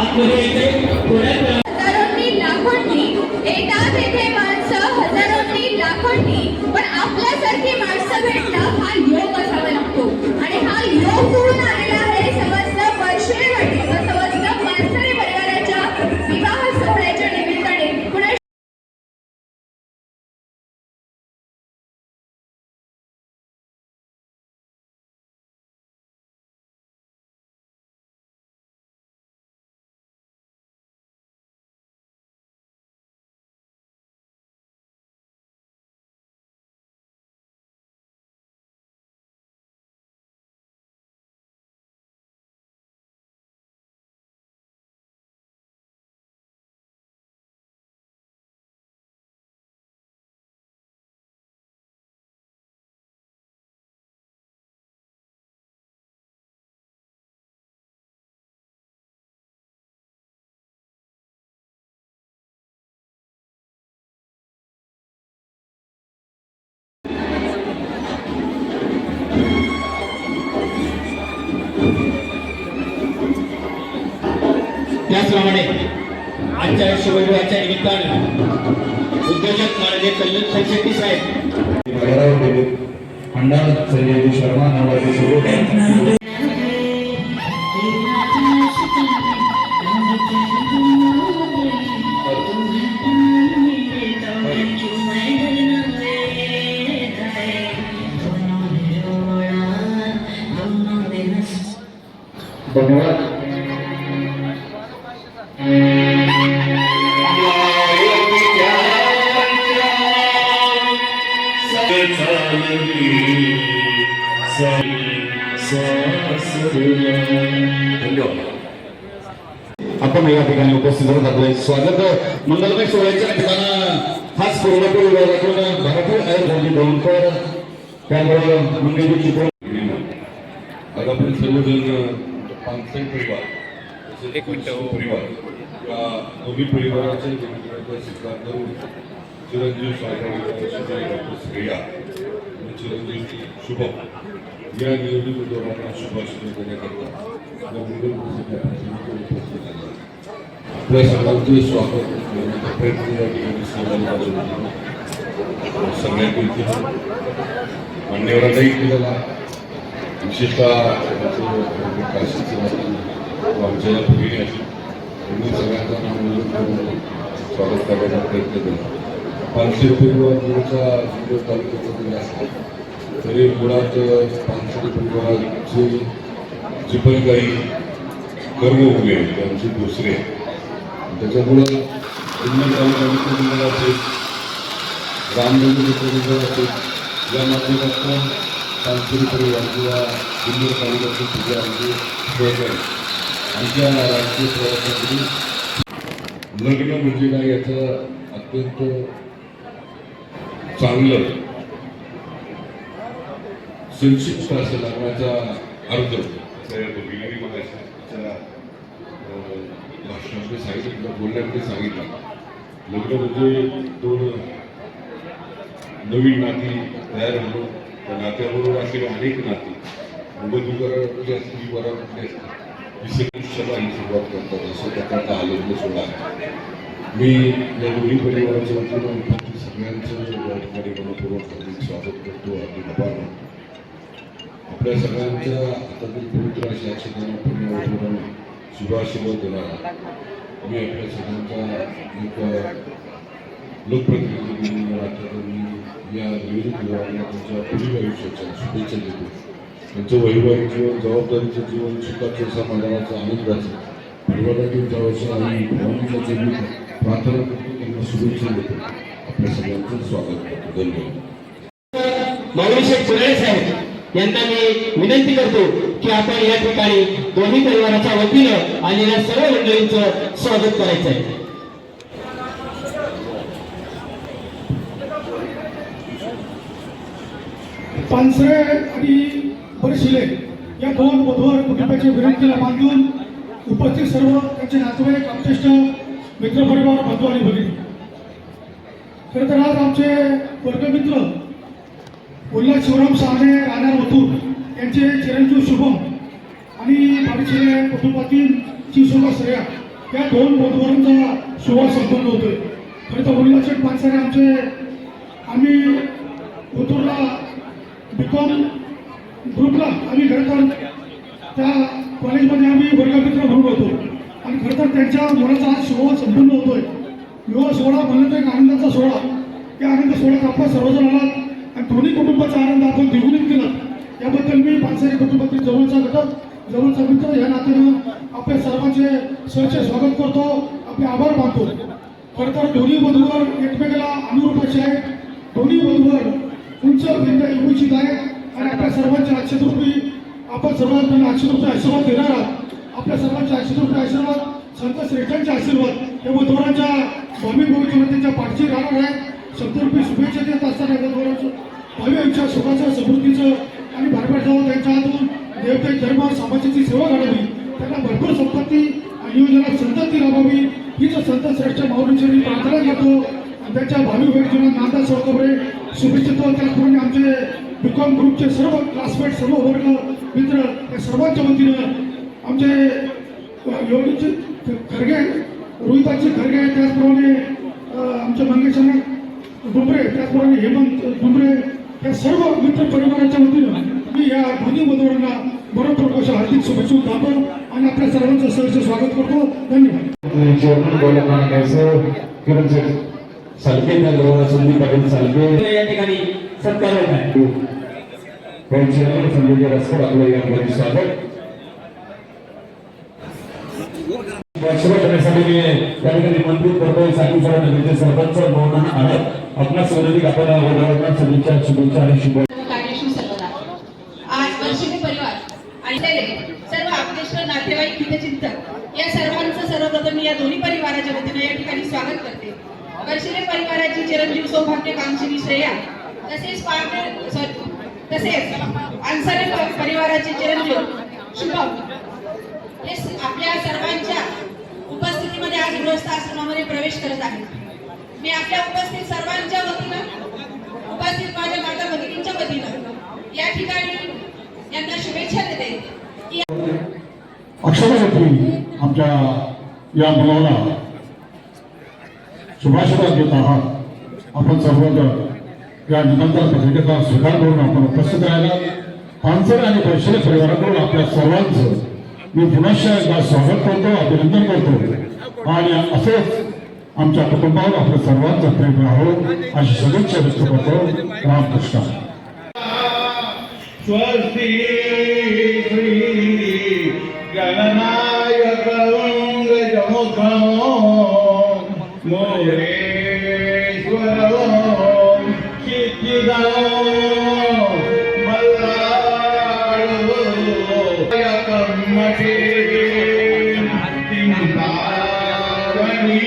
आतमध्ये येते थोड्याच हजारोंनी लाखोंनी येतात येथे माणसं हजारोंनी लाखोंनी, पण आपल्यासारखी माणसं भेटणं हा योग असावा लागतो आणि हा योग कुठून आलेला आहे? समस्त परशुरेवाडी व समस्त माणसाने परिवाराच्या विवाह सोहळ्याच्या निमित्ताने पुन्हा त्याचप्रमाणे आजच्या शुभविवाहाच्या निमित्ताने उद्योजक माननीय कल्याण शेट्टी साहेब मंडळ संजय शर्मा नावाचे सर्व धन्यवाद. आपण या ठिकाणी उपस्थित होत आपलं स्वागत मंगलमय सोहळ्याच्या ठिकाणं खास कोल्हापूर विभागातून भारतीय आयुर्वेदिक डोंकर त्यामुळे मंगळजी चित्र आज आपण सर्वजण पानसई परिवार एक परिवार या दोन्ही परिवाराचे वेगवेगळ्या स्वीकार करून चिरंजीव डॉक्टर श्रेया आणि चिरंजीव शुभम या निवडणूक उद्योगांना शुभाशुभ देण्याकरता आपल्या सर्वांचे स्वागत करण्याचा प्रयत्न या ठिकाणी सगळ्यांपैकी मान्यवरांनाही केलेला विशेषतः आमच्या भगिनी अशी त्यांनी सगळ्यांचा नाव स्वागत करण्याचा प्रयत्न केला. 500 परिवाराचा व्हिडिओ तालुक्यामध्ये असतात तरी मुळात 500 परिवाराचे जे पण काही कर्म उभे आहेत त्यांचे दुसरे त्याच्यामुळं जुन्नर तालुका मंडळ असेल रामनगर मंडळ असेल या माध्यमातून 500 परिवार किंवा जुन्नर तालुक्याचे तुझ्या आमचे सहकारी आमच्या राजकीय प्रवासामध्ये लग्न म्हणजे काय याचं अत्यंत चांगलं संक्षिप्त असं लग्नाचा अर्थ भगिनी मगाच्या भाषणामध्ये सांगितलं बोलण्यामध्ये सांगितलं. लग्न म्हणजे दोन नवीन नाती तयार होणं त्या नात्याबरोबर असलेली अनेक नाती मुंबईकरांची असतील वरांची असतील विषयाला ही सुरुवात करतात असं प्रकारचा हा लग्न सोहळा आहे. मी या दोन्ही परिवाराच्या वतीनं सगळ्यांचं या ठिकाणी मनपूर्वक स्वागत करतो. आपली नकार आपल्या सगळ्यांच्या हातातील पवित्र अशा अक्षतांना पुण्यवरून शुभाशुभ देणारा मी आपल्या सगळ्यांचा एक लोकप्रतिनिधी म्हणून या नियोजित विभागाला त्यांच्या पुढील आयुष्याच्या शुभेच्छा देतो. त्यांचं वैवाहिक जीवन जबाबदारीचं जीवन सुखाचं समाधानाचं आनंदाचं परिवारातील जवळचं आणि भावनेचं जीवन प्रार्थना करतो. त्यांना शुभेच्छा देतो. आपल्या सगळ्यांचं स्वागत करतो. धन्यवाद. माऊली शेठ पुराणे साहेब यांना मी विनंती करतो की आपण या ठिकाणी दोन्ही परिवाराच्या वतीनं आलेल्या सर्व मंडळींचं स्वागत करायचं आहे. पानसरे आणि बरशिले या दोन वधूवर कुटुंबाच्या विनंतीला बांधून उपस्थित सर्व त्यांचे नातेवाईक आप्तेष्ट मित्रपरिवार बंधू आणि भगिनी, खरं तर आज आमचे वर्गमित्र उल्हास शिवराम साने राहणार वतूर यांचे चिरंजीव शुभम आणि बारीशिले कुटुंबातील चिवसोबा श्रेया या दोन बुधवारांचा सोहळा संपन्न होतोय. खरं तर उल्हास पानसरे आम्ही ओतूरला बीकॉम ग्रुपला आम्ही खरं तर त्या कॉलेजमध्ये आम्ही वर्गमित्र म्हणून होतो आणि खरं तर त्यांच्या मुलाचा आज सोहळा संपन्न होतोय. विवाह सोहळा म्हणलं तर एक आनंदाचा सोहळा. त्या आनंद सोहळ्यात आपण सर्वजण आलात आणि दोन्ही कुटुंबाचा आनंद आपण द्विगुणित केला. याबद्दल मी पानसरे कुटुंबातील जवळचा घटक जवळचा मित्र या नात्यानं आपल्या सर्वांचे सहर्ष स्वागत करतो, आपले आभार मानतो. खरं तर दोन्ही वधूवर एकमेकाला अनुरूप असे आहेत. दोन्ही वधूवर उंच भिंत इच्छित आहेत आणि आपल्या सर्वांच्या अक्षतरूपी आपण सर्वांना अक्षतरूपी आशीर्वाद देणार आहात. आपल्या सर्वांच्या अक्षतरूपी आशीर्वाद संत श्रेष्ठांचे आशीर्वाद या वधूवरांच्या भावी भविष्याच्या पाठची राहणार आहे. शब्दरूपी शुभेच्छा देत असताना वधूवरांचं भावी आयुष्यात सुखाचं समृद्धीचं आणि भरभर जावं. त्यांच्या हातून देवते धर्म समाजाची सेवा घडावी, त्यांना भरपूर संपत्ती आणि नियोजनात संतती लाभावी हीच संत श्रेष्ठ माऊलींची प्रार्थना करतो आणि त्यांच्या भावी भविष्यात नांदा सहकार्य शुभेच्छा देतो. त्याचप्रमाणे आमचे बीकॉम ग्रुपचे सर्व क्लासमेट सर्व वर्ग मित्र या सर्वांच्या वतीनं आमचे योगीचे खरगे रोहिताचे खरगे त्याचप्रमाणे आमचे मंगेशांना डुंबरे त्याचप्रमाणे हेमंत डुंबरे या सर्व मित्र परिवाराच्या वतीनं मी या दोन्ही वधूवरांना मनपूर्वक अशा हार्दिक शुभेच्छा देतो आणि आपल्या सर्वांचं सहर्ष स्वागत करतो. धन्यवाद. चेअरमन बोलताना कैसं किरण सालके त्या संदीप पाटील सालके या ठिकाणी सत्कार होत आहे. चेअरमन संजय रसकर आपलं या ठिकाणी स्वागत. सुरुवात करण्यासाठी मी त्या ठिकाणी मंत्रित करतोय साकीसरा नगरीचे सरपंच मोहन आनंद आपणास विनंती आपण वधूवरांना सदिच्छा शुभेच्छा आणि शुभ कार्यश्री सर्वदा. आज वर्षिणी परिवार आणि सर्व आपलेष्ट नातेवाईक हितचिंतक या सर्वांचं सर्वप्रथम मी या दोन्ही परिवाराच्या वतीने या ठिकाणी स्वागत करते. वर्षिणी परिवाराची चिरंजीव सौभाग्यकांक्षी श्रेया तसेच अन्सारी परिवाराचे चिरंजीव शुभम हे आपल्या सर्वांच्या उपस्थितीमध्ये आज गृहस्थ आश्रमामध्ये प्रवेश करत आहेत. मी आपल्या उपस्थित सर्वांच्या वतीनं उपस्थित माझ्या माता भगिनींच्या वतीनं या ठिकाणी यांना शुभेच्छा देते की अक्षरशः आमच्या या मुलाला शुभाशीर्वाद देत आहात. आपण सर्वजण या निमंत्रण पत्रिकेचा स्वीकार करून आपण उपस्थित राहिला. पानसरे आणि पैशाले परिवाराकडून आपल्या सर्वांचं मी पुनश्च एकदा स्वागत करतो, अभिनंदन करतो आणि असेच आमच्या कुटुंबावर आपल्या सर्वांचं प्रेम राहावं अशी शुभेच्छा व्यक्त करतो. रामकृष्ण. स्वस्ति श्री गणनायक जमुखमो मोरेश्वर चित्तिदानो मल्लाळो यकम्मटे तिंतावनी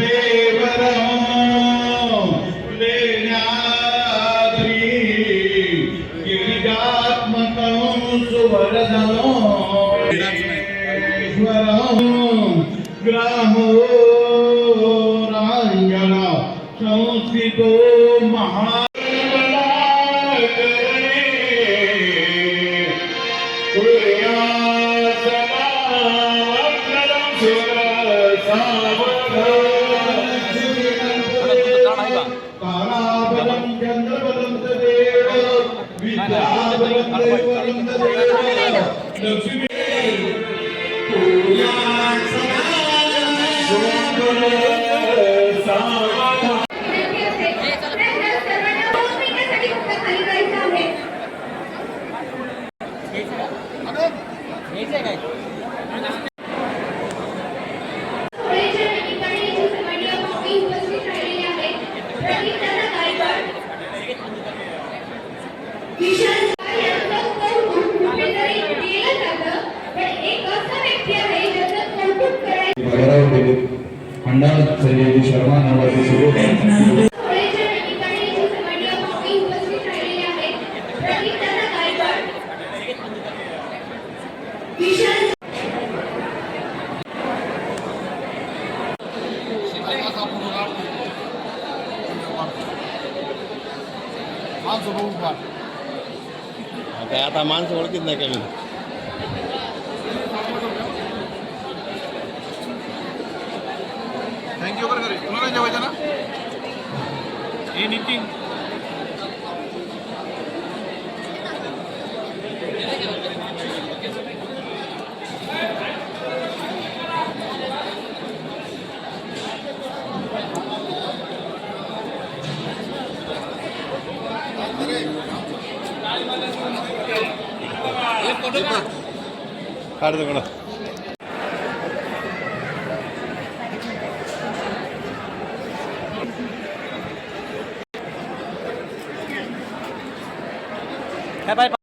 देवरो लेण्याद्री गिरिजात्मकं सुवरदनो ग्रामो रांजन संस्कृतो महा ताराबलं चंद्रबलं तदेव विद्याबलं दैवलं तदेव लक्ष्मी खंडाळ संजय शर्मा नावाचे सुरू आता माणसं ओळखीत नाही कमी थँक्यू बरं करे तुला नाही जेवायचं ना हे नितीन काढ दगड बाय